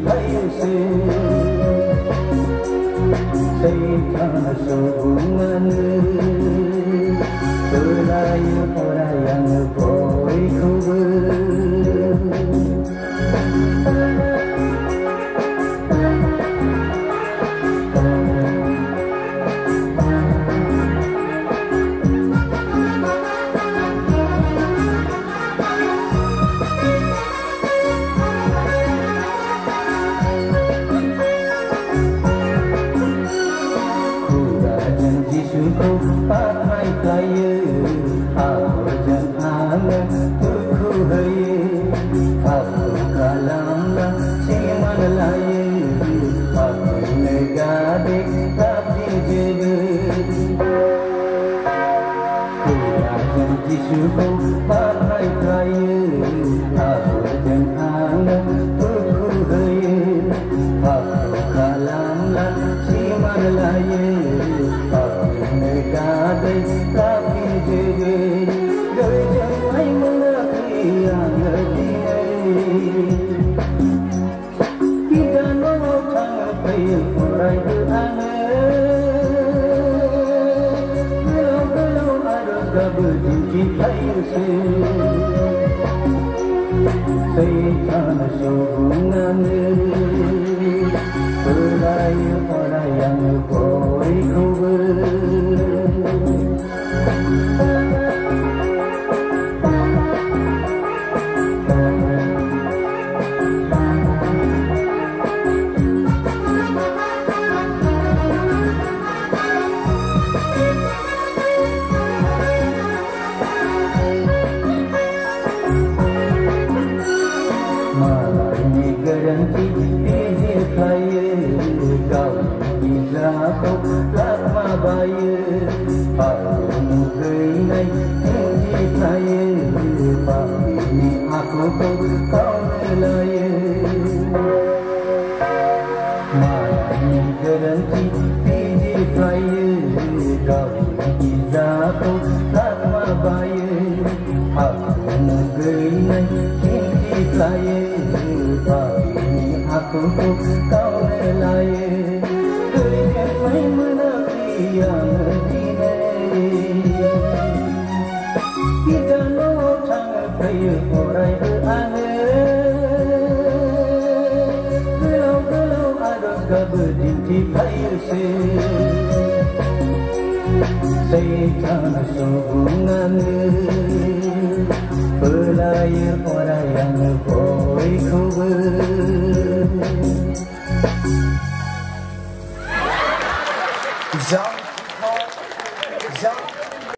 payuse Seitana hubungan Belayu orang yang boy kubur Pakai kaya, aku jangan tuku haya, aku kalamlah siman laya, aku negade tapi jaga. Ku janji syukur pakai kaya, aku jangan tuku haya, aku kalamlah siman laya. Gadai tapi jaga dari jangan mengerti yang ngerti kita nolong tangan payah orang berangan belum ada kabel cinta Seitana hubungan Belayu orang yang boy kubur Garanti izin kaya kau izah lama bayar aku menggenai izin kaya ini aku kau melaya malahnya garanti izin kaya kau izah lama bayar aku menggenai izin kaya aku kau relaya berikan main menapi yang dinai kita nolong tangan payah orang berangan gelau-gelau ada kabel dinti payah Seitana hubungan Belayar orang yang boy kubur